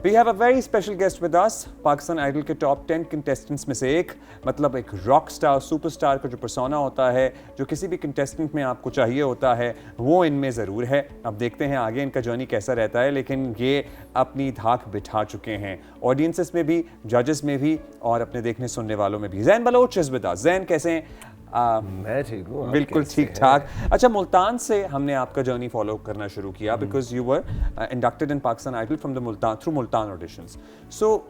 We have a very special guest with us, Pakistan idol के top 10 contestants में से एक, मतलब एक रॉक स्टार सुपरस्टार का जो पर्सोना होता है, जो किसी भी कंटेस्टेंट में आपको चाहिए होता है, वो इनमें ज़रूर है। अब देखते हैं आगे इनका जर्नी कैसा रहता है, लेकिन ये अपनी धाक बिठा चुके हैं ऑडियंसेस में भी, जजेस में भी और अपने देखने सुनने वालों में भी। ज़ैन बलोच इज़ विद अस। ज़ैन कैसे हैं? मैं ठीक हूँ, बिल्कुल ठीक ठाक। अच्छा, मुल्तान से हमने आपका जर्नी फॉलो करना शुरू किया because you were inducted in Pakistan idol from the Multan through Multan auditions. So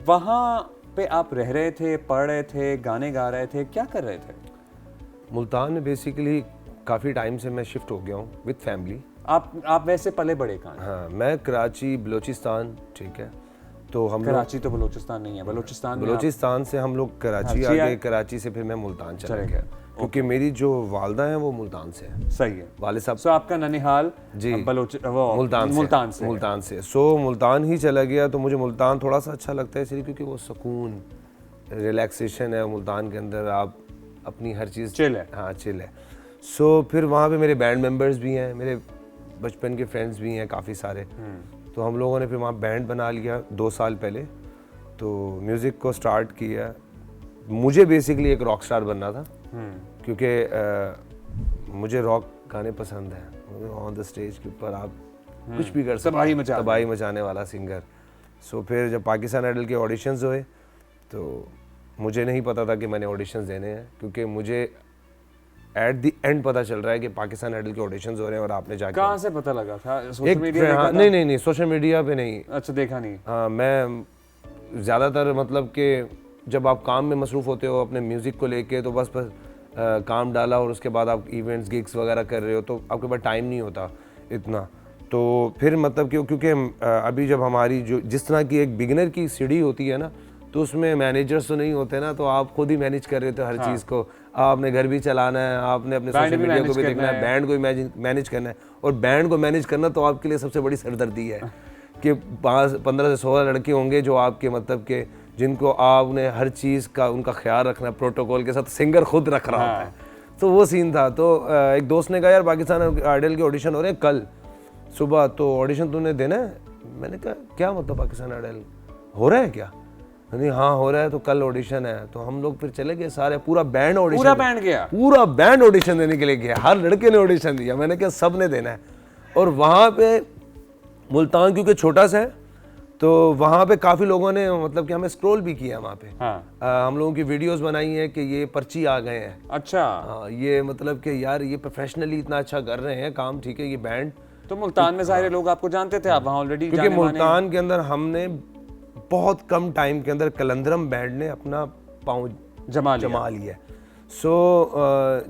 वहाँ पे आप रह रहे थे, पढ़ रहे थे, गाने गा रहे थे, क्या कर रहे थे? मुल्तान में बेसिकली काफ़ी टाइम से मैं शिफ्ट हो गया हूँ विद फैमिली। आप वैसे पले बड़े कहाँ? हाँ, मैं कराची बलूचिस्तान, ठीक है। तो हम कराची तो बलूचिस्तान नहीं है, बलूचिस्तान से हम लोग कराची आ गए, कराची से फिर मैं मुल्तान चला गया क्योंकि मेरी जो वालदा है वो मुल्तान से है। सही है। वाले साहब। सो आपका ननिहाल जी मुल्तान से। सो मुल्तान ही चला गया। तो मुझे मुल्तान थोड़ा सा अच्छा लगता है इसलिए क्योंकि वो सुकून, रिलैक्सेशन है मुल्तान के अंदर, आप अपनी हर चीज़ चिल है। हाँ, चिल है। सो फिर वहाँ पे मेरे बैंड मेंबर्स भी हैं, मेरे बचपन के फ्रेंड्स भी हैं काफ़ी सारे। तो हम लोगों ने फिर वहाँ बैंड बना लिया 2 साल पहले। तो म्यूज़िक को स्टार्ट किया। मुझे बेसिकली एक रॉक स्टार बनना था क्योंकि मुझे रॉक गाने पसंद हैं। ऑन द स्टेज के ऊपर आप कुछ भी कर सकते हैं, तबाही मचाने वाला सिंगर। सो फिर जब पाकिस्तान आइडल के ऑडिशंस हुए तो मुझे नहीं पता था कि मैंने ऑडिशंस देने हैं, क्योंकि मुझे एट द एंड पता चल रहा है कि पाकिस्तान आइडल के ऑडिशंस हो रहे हैं और आपने जाके। कहाँ से पता लगा था? Social media? हाँ, नहीं, सोशल मीडिया पे नहीं। अच्छा, देखा नहीं। हाँ, मैं ज़्यादातर मतलब कि जब आप काम में मसरूफ़ होते हो अपने म्यूज़िक को लेके, तो बस काम डाला और उसके बाद आप इवेंट्स गिग्स वगैरह कर रहे हो तो आपके पास टाइम नहीं होता इतना। तो फिर मतलब क्योंकि अभी जब हमारी जो जिस तरह की एक बिगिनर की सीढ़ी होती है ना, तो उसमें मैनेजर्स तो नहीं होते ना, तो आप खुद ही मैनेज कर रहे थे हर चीज़ को। आपने घर भी चलाना है, आपने अपने सोशल मीडिया को भी देखना है, बैंड को भी मैनेज करना है। और बैंड को मैनेज करना तो आपके लिए सबसे बड़ी सरदर्दी है कि 15 से 16 लड़के होंगे जो आपके मतलब के जिनको आपने हर चीज़ का उनका ख्याल रखना है, प्रोटोकॉल के साथ सिंगर खुद रख रहा होता है। तो वो सीन था। तो एक दोस्त ने कहा यार पाकिस्तान आइडल के ऑडिशन हो रहे हैं कल सुबह, तो ऑडिशन तूने देना है। मैंने कहा क्या मतलब पाकिस्तान आइडल हो रहा है क्या? नहीं, हाँ हो रहा है, तो कल ऑडिशन है। तो हम लोग फिर चले गए सारे, पूरा बैंड ऑडिशन देने के लिए गया। हर लड़के ने ऑडिशन दिया। मैंने कहा सब ने देना है। और वहाँ पे मुल्तान क्योंकि छोटा सा है तो वहाँ पे काफ़ी लोगों ने मतलब कि हमें स्क्रॉल भी किया वहाँ पे। हम लोगों की वीडियोस बनाई हैं कि ये पर्ची आ गए हैं। अच्छा। ये मतलब कि यार ये प्रोफेशनली इतना अच्छा कर रहे हैं काम, ठीक है, ये बैंड। तो मुल्तान में सारे लोग आपको जानते थे, आप वहाँ ऑलरेडी? क्योंकि मुल्तान के अंदर हमने बहुत कम टाइम के अंदर कलंदरम बैंड ने अपना पाँव जमा लिया। सो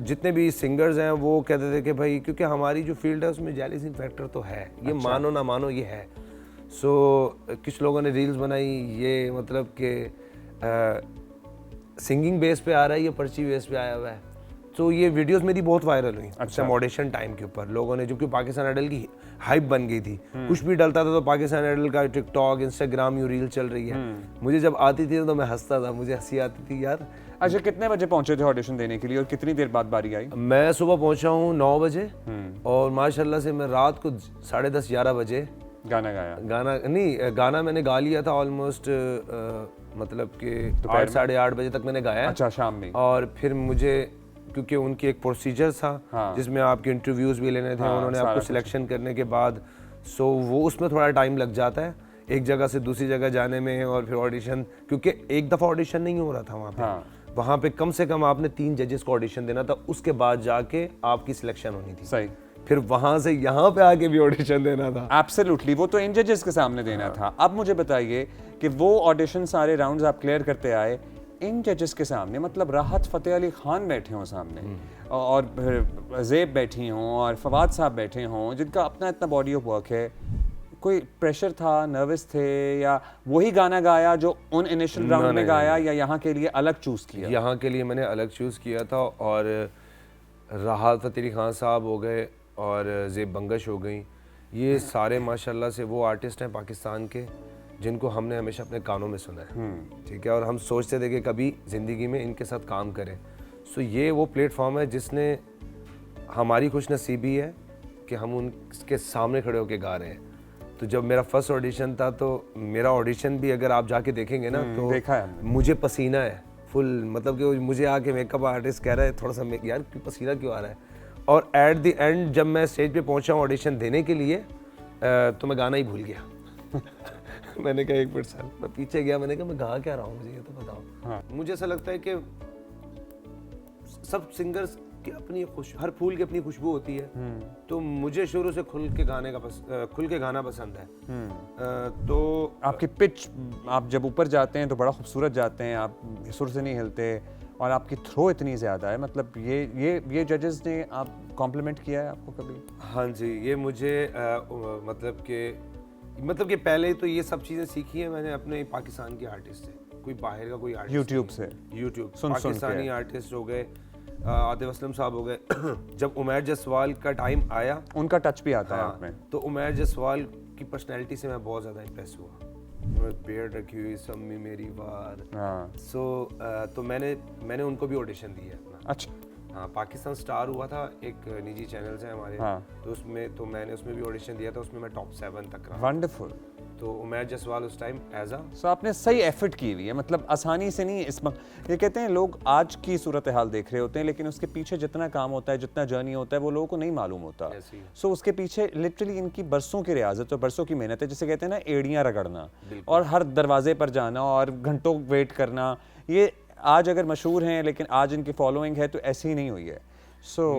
जितने भी सिंगर्स हैं वो कहते थे कि भाई क्योंकि हमारी जो फील्ड है उसमें जेलसी फैक्टर तो है, ये मानो ना मानो ये है। सो कुछ लोगों ने रील्स बनाई, ये मतलब कि सिंगिंग बेस पे आ रहा है, ये पर्ची बेस पे आया हुआ है। तो ये वीडियोस मेरी बहुत वायरल हुई। अच्छा। ऑडिशन टाइम के ऊपर लोगों ने, जो कि पाकिस्तान आइडल की हाइप बन गई थी, कुछ भी डलता था तो पाकिस्तान आइडल का टिकटॉक, इंस्टाग्राम, यू रील चल रही है। मुझे जब आती थी तो मैं हंसता था, मुझे हंसी आती थी यार। अच्छा, कितने बजे पहुंचे थे ऑडिशन देने के लिए और कितनी देर बाद बारी आई? मैं सुबह पहुंचा हूँ 9 बजे और माशाल्लाह से मैं रात को 10:30 11 बजे गाना गाया। गाना मैंने गा लिया था ऑलमोस्ट, मतलब कि 8 साढ़े 8 बजे तक मैंने गाया। अच्छा, शाम में। और फिर मुझे क्योंकि उनकी एक प्रोसीजर था जिसमें आपके इंटरव्यूज भी लेने थे, उन्होंने आपको सिलेक्शन करने के बाद, सो वो उसमें थोड़ा टाइम लग जाता है एक जगह से दूसरी जगह जाने में। और फिर ऑडिशन, क्योंकि एक दफ़ा ऑडिशन नहीं हो रहा था वहाँ पे। वहाँ पे कम से कम आपने 3 जजेस को ऑडिशन देना था, उसके बाद जाके आपकी सिलेक्शन होनी थी। सही। फिर वहाँ से यहाँ पे आके भी ऑडिशन देना था। एब्सोल्युटली, वो तो इन जजेस के सामने देना था। अब मुझे बताइए कि वो ऑडिशन सारे राउंड्स आप क्लियर करते आए इन जजेस के सामने, मतलब राहत फ़तेह अली खान बैठे हों सामने और फिर ज़ेब बैठी हों और फवाद साहब बैठे हों, जिनका अपना इतना बॉडी ऑफ वर्क है, कोई प्रेशर था, नर्वस थे, या वही गाना गाया जो उन इनिशियल राउंड में गाया, या यहाँ के लिए अलग चूज़ किया? यहाँ के लिए मैंने अलग चूज़ किया था। और राहत फ़तेह अली खान साहब हो गए और ज़ेब बंगश हो गई, ये सारे माशाल्लाह से वो आर्टिस्ट हैं पाकिस्तान के जिनको हमने हमेशा अपने कानों में सुना है, ठीक है। और हम सोचते थे कि कभी ज़िंदगी में इनके साथ काम करें। सो ये वो प्लेटफॉर्म है जिसने हमारी खुशनसीबी है कि हम उनके सामने खड़े होकर गा रहे हैं। तो जब मेरा फर्स्ट ऑडिशन था तो मेरा ऑडिशन भी अगर आप जाके देखेंगे ना तो देखा है हमने। मुझे पसीना है फुल, मतलब कि मुझे आके मेकअप आर्टिस्ट कह रहा है थोड़ा सा यार पसीना क्यों आ रहा है, और एट द एंड जब मैं स्टेज पे पहुंचा ऑडिशन देने के लिए तो मैं गाना ही भूल गया। मैंने कहा एक मिनट सर, मैं पीछे गया, मैंने कहा मैं गा क्या रहा हूँ, मुझे ये तो बताओ। हाँ। मुझे ऐसा लगता है कि सब सिंगर्स की अपनी हर फूल की अपनी खुशबू होती है, तो मुझे शुरू से खुल के गाना पसंद है। तो आपकी पिच, आप जब ऊपर जाते हैं तो बड़ा खूबसूरत जाते हैं, आप सुर से नहीं हिलते, और आपकी थ्रो इतनी ज़्यादा है। मतलब ये जजेस ने आप कॉम्प्लीमेंट किया है आपको कभी? हाँ जी, ये मुझे मतलब कि पहले तो ये सब चीज़ें सीखी है मैंने अपने पाकिस्तान के आर्टिस्ट से, कोई बाहर का कोई आर्टिस्ट यूट्यूब से? यूट्यूब सुन पाकिस्तानी आर्टिस्ट हो गए, आतिफ असलम साहब हो गए। जब उमैर जसवाल का टाइम आया, उनका टच भी आता है हाँ, आप में। तो उमैर जसवाल की पर्सनैलिटी से मैं बहुत ज़्यादा इम्प्रेस हुआ। बियर्ड रखी हुई सम्मी मेरी बार, हाँ। तो मैंने उनको भी ऑडिशन दिया अपना। अच्छा। हाँ, पाकिस्तान स्टार हुआ था, एक निजी चैनल्स है हमारे, हाँ। तो मैंने उसमें भी ऑडिशन दिया था, उसमें मैं टॉप 7 तक रहा। वंडरफुल। तो उमैर जसवाल उस टाइम एज अ सो आपने सही एफर्ट की हुई है, मतलब आसानी से नहीं। ये कहते हैं लोग आज की सूरत हाल देख रहे होते हैं, लेकिन उसके पीछे जितना काम होता है, जितना जर्नी होता है, वो लोगों को नहीं मालूम होता। सो उसके पीछे लिटरली इनकी बरसों की रियाजत और बरसों की मेहनत है, जिसे कहते हैं ना एड़ियाँ रगड़ना, और हर दरवाजे पर जाना और घंटों वेट करना। ये आज अगर मशहूर हैं, लेकिन आज इनकी फॉलोइंग है तो ऐसे ही नहीं हुई है।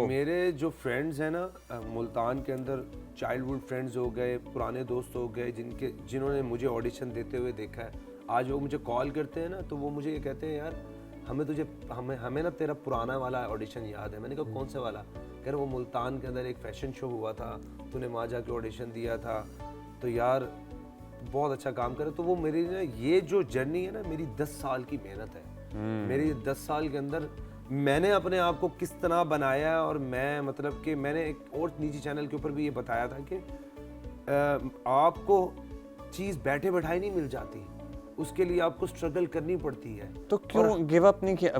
मेरे जो फ्रेंड्स हैं ना मुल्तान के अंदर, चाइल्डहुड फ्रेंड्स हो गए, पुराने दोस्त हो गए, जिन्होंने मुझे ऑडिशन देते हुए देखा है, आज वो मुझे कॉल करते हैं ना, तो वो मुझे ये कहते हैं यार हमें ना तेरा पुराना वाला ऑडिशन याद है। मैंने कहा कौन सा वाला? कह रहे वो मुल्तान के अंदर एक फैशन शो हुआ था, तूने वहाँ जाके ऑडिशन दिया था, तो यार बहुत अच्छा काम करे। तो वो मेरी ना ये जो जर्नी है ना, मेरी 10 साल की मेहनत है। मेरी 10 साल के अंदर मैंने अपने आप को किस तरह बनाया है, और मैं मतलब कि मैंने एक और निजी चैनल के ऊपर भी ये बताया था कि आपको चीज़ बैठे बैठाई नहीं मिल जाती, उसके लिए आपको स्ट्रगल करनी पड़ती है। तो क्यों गिव अप नहीं किया,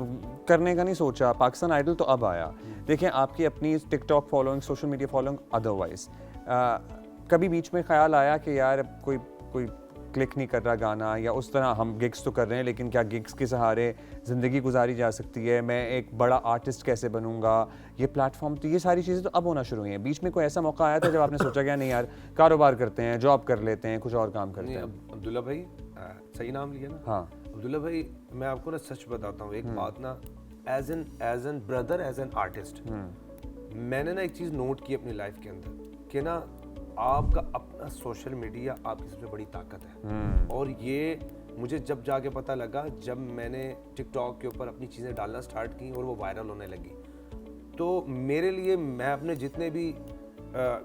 करने का नहीं सोचा? पाकिस्तान आइडल तो अब आया, देखें आपकी अपनी TikTok following, social media following, otherwise कभी बीच में ख्याल आया कि यार कोई क्लिक नहीं कर रहा गाना, या उस तरह हम गिग्स तो कर रहे हैं, लेकिन क्या गिग्स के सहारे ज़िंदगी गुजारी जा सकती है? मैं एक बड़ा आर्टिस्ट कैसे बनूंगा? ये प्लेटफॉर्म, तो ये सारी चीज़ें तो अब होना शुरू हुई हैं। बीच में कोई ऐसा मौका आया था जब आपने सोचा क्या नहीं यार कारोबार करते हैं, जॉब कर लेते हैं, कुछ और काम करते हैं? अब्दुल्ला भाई, सही नाम लिया ना? हाँ। अब्दुल्ला भाई, मैं आपको ना सच बताता हूँ, एक बात ना, as an brother, as an artist, मैंने ना एक चीज़ नोट की अपनी लाइफ के अंदर कि ना आपका अपना सोशल मीडिया आपकी सबसे बड़ी ताकत है। और ये मुझे जब जाके पता लगा, जब मैंने टिकटॉक के ऊपर अपनी चीज़ें डालना स्टार्ट की और वो वायरल होने लगी, तो मेरे लिए, मैं अपने जितने भी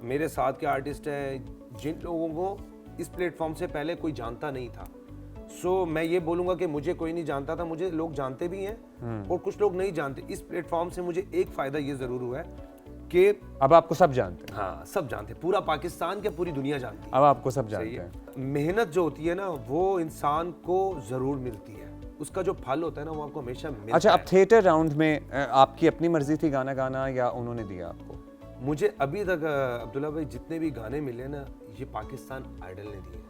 मेरे साथ के आर्टिस्ट हैं, जिन लोगों को इस प्लेटफॉर्म से पहले कोई जानता नहीं था, मैं ये बोलूँगा कि मुझे कोई नहीं जानता था, मुझे लोग जानते भी हैं और कुछ लोग नहीं जानते। इस प्लेटफॉर्म से मुझे एक फ़ायदा ये ज़रूर हुआ है कि अब आपको सब जानते हैं। हाँ, सब जानते हैं, पूरा पाकिस्तान क्या पूरी दुनिया जानती है। अब आपको सब जानते हैं। मेहनत जो होती है ना, वो इंसान को ज़रूर मिलती है, उसका जो फल होता है ना, वो आपको हमेशा मिलता है। अच्छा, अब थिएटर राउंड में आपकी अपनी मर्जी थी गाना गाना, या उन्होंने दिया आपको? मुझे अभी तक अब्दुल्ला भाई जितने भी गाने मिले ना, ये पाकिस्तान आइडल ने दिए।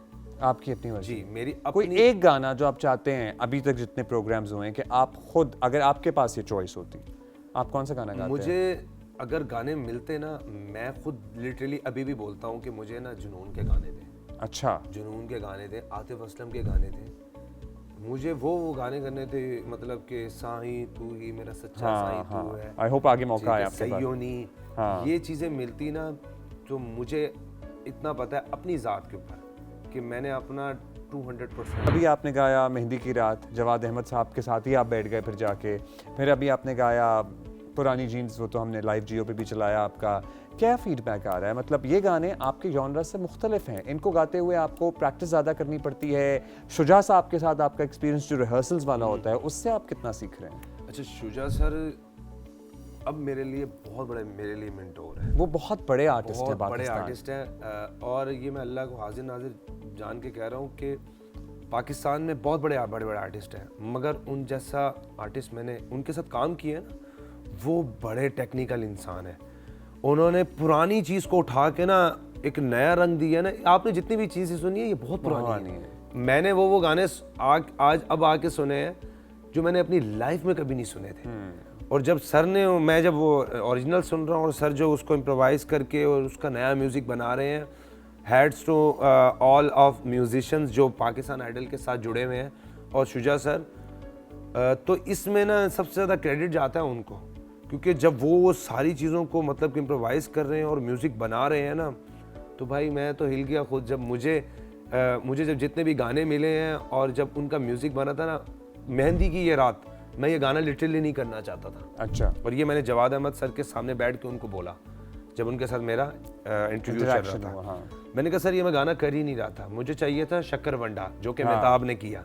आपकी अपनी मर्जी? जी, मेरी कोई अपनी। एक गाना जो आप चाहते हैं, अभी तक जितने प्रोग्राम्स हुए हैं, कि आप खुद, अगर आपके पास ये चॉइस होती, आप कौन सा गाना गाते हैं? मुझे अगर गाने मिलते ना, मैं खुद लिटरली अभी भी बोलता हूँ कि मुझे ना जुनून के गाने थे। अच्छा। जुनून के गाने थे, आतिफ असलम के गाने थे, मुझे वो गाने करने थे, मतलब कि साईं तू ही मेरा सच्चा साईं तू है। आई होप आगे मौका आए आपके पास। सयोनी, ये चीज़ें मिलती ना, तो मुझे इतना पता है अपनी ज़ात के ऊपर कि मैंने अपना 200%। अभी आपने गाया मेहंदी की रात, जवाद अहमद साहब के साथ ही आप बैठ गए फिर जाके, फिर अभी आपने गाया पुरानी जीन्स, वो तो हमने लाइव जियो पे भी चलाया आपका। क्या फीडबैक आ रहा है? मतलब ये गाने आपके जॉनरा से मुख्तलिफ हैं, इनको गाते हुए आपको प्रैक्टिस ज़्यादा करनी पड़ती है। शुजा साहब के साथ आपका एक्सपीरियंस जो रिहर्सल्स वाला होता है, उससे आप कितना सीख रहे हैं? अच्छा, शुजा सर अब मेरे लिए मेंटोर है। वो बहुत बड़े आर्टिस्ट हैं, बहुत बड़े आर्टिस्ट हैं, और ये मैं अल्लाह को हाजिर नाजिर जान के कह रहा हूँ कि पाकिस्तान में बहुत बड़े आर्टिस्ट हैं, मगर उन जैसा आर्टिस्ट मैंने उनके साथ काम किया है ना, वो बड़े टेक्निकल इंसान है। उन्होंने पुरानी चीज़ को उठा के ना एक नया रंग दिया ना। आपने जितनी भी चीज़ें सुनी है ये बहुत पुरानी है। मैंने वो गाने आज अब आके सुने हैं जो मैंने अपनी लाइफ में कभी नहीं सुने थे। और जब सर ने, मैं जब वो ओरिजिनल सुन रहा हूँ और सर जो उसको इम्प्रोवाइज़ करके और उसका नया म्यूज़िक बना रहे हैं, hats to all of musicians जो पाकिस्तान आइडल के साथ जुड़े हुए हैं और शुजा सर। तो इसमें ना सबसे ज़्यादा क्रेडिट जाता है उनको, क्योंकि जब वो सारी चीज़ों को मतलब कि इम्प्रोवाइज़ कर रहे हैं और म्यूज़िक बना रहे हैं ना, तो भाई मैं तो हिल गया खुद। जब मुझे जब जितने भी गाने मिले हैं और जब उनका म्यूज़िक बना था ना, मेहंदी की ये रात, मैं ये गाना लिटरली नहीं करना चाहता था। अच्छा। और ये मैंने जवाद अहमद सर के सामने बैठ के उनको बोला जब उनके साथ मेरा इंटरव्यू चल रहा था। हाँ। मैंने कहा सर ये मैं गाना कर ही नहीं रहा था, मुझे चाहिए था शक्करवंडा जो कि मेहताब ने किया।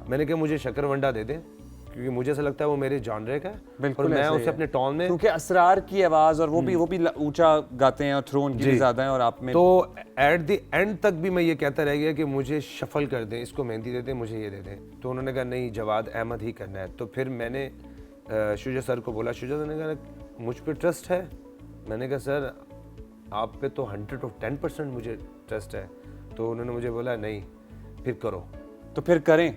मैंने कहा मुझे शक्करवंडा दे दें, क्योंकि मुझे ऐसा लगता है वो मेरे जॉनरे का है और मैं उसे अपने टोन में, क्योंकि असरार की आवाज़ और वो भी ऊंचा गाते हैं और थ्रोन की भी ज़्यादा है और आप में, तो एट द एंड तक भी मैं ये कहता रह गया कि मुझे शफल कर दें, इसको मेहंदी दे दें, मुझे ये दे दें। तो उन्होंने कहा नहीं जवाद अहमद ही करना है। तो फिर मैंने शुजा सर को बोला, शुजा सर ने कहा मुझ पे ट्रस्ट है। मैंने कहा सर आप पे तो 110% मुझे ट्रस्ट है। तो उन्होंने मुझे बोला नहीं फिर करो। तो फिर करें,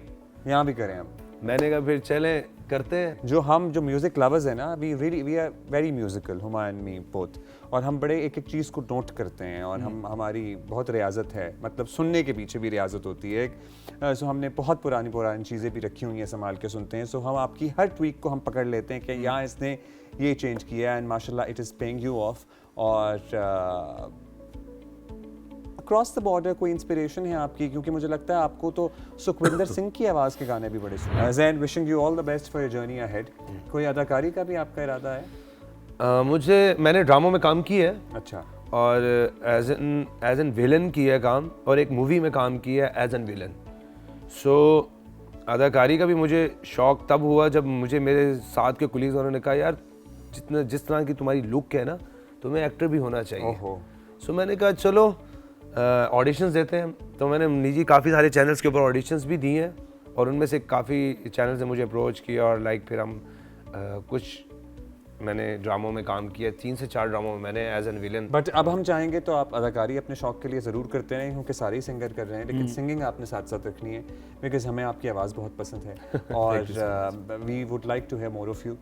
यहाँ भी करें हम। मैंने कहा फिर चलें करते हैं। जो म्यूज़िक लवर्स हैं ना, we are very musical, Huma and me both, और हम बड़े एक एक चीज़ को नोट करते हैं और हमारी बहुत रियाजत है, मतलब सुनने के पीछे भी रियाजत होती है। सो हमने बहुत पुरानी चीज़ें भी रखी हुई हैं, संभाल के सुनते हैं। सो हम आपकी हर ट्वीक को हम पकड़ लेते हैं कि यहाँ इसने ये चेंज किया एंड माशाल्लाह it is paying you of. और अक्रॉस द बॉर्डर कोई इंस्पिरेशन है आपकी? क्योंकि मुझे लगता है आपको तो सुखविंदर सिंह की आवाज़ के गाने भी बड़े सुने। Zain, wishing you all the best for your journey ahead. कोई अदाकारी का भी आपका इरादा है? मैंने ड्रामों में काम किया है। अच्छा। और एज एन विलन किया है काम, और एक मूवी में काम किया है एज एन विलन। सो अदाकारी का भी मुझे शौक़ तब हुआ जब मुझे मेरे साथ के कुलीग्स उन्होंने कहा यार जिस तरह की तुम्हारी लुक है ना, तुम्हें एक्टर भी होना चाहिए। सो मैंने कहा चलो ऑडिशंस देते हैं। तो मैंने निजी काफ़ी सारे चैनल्स के ऊपर ऑडिशंस भी दिए हैं और उनमें से काफ़ी चैनल्स ने मुझे अप्रोच किया और फिर हम कुछ मैंने ड्रामों में काम किया, 3 से 4 ड्रामों में मैंने एज एन विलन। बट अब हम चाहेंगे तो आप अदाकारी अपने शौक के लिए ज़रूर करते रहें, क्योंकि सारे ही सिंगर कर रहे हैं, लेकिन सिंगिंग आपने साथ साथ रखनी है, बिकॉज हमें आपकी आवाज़ बहुत पसंद है और we would like to hear more of you.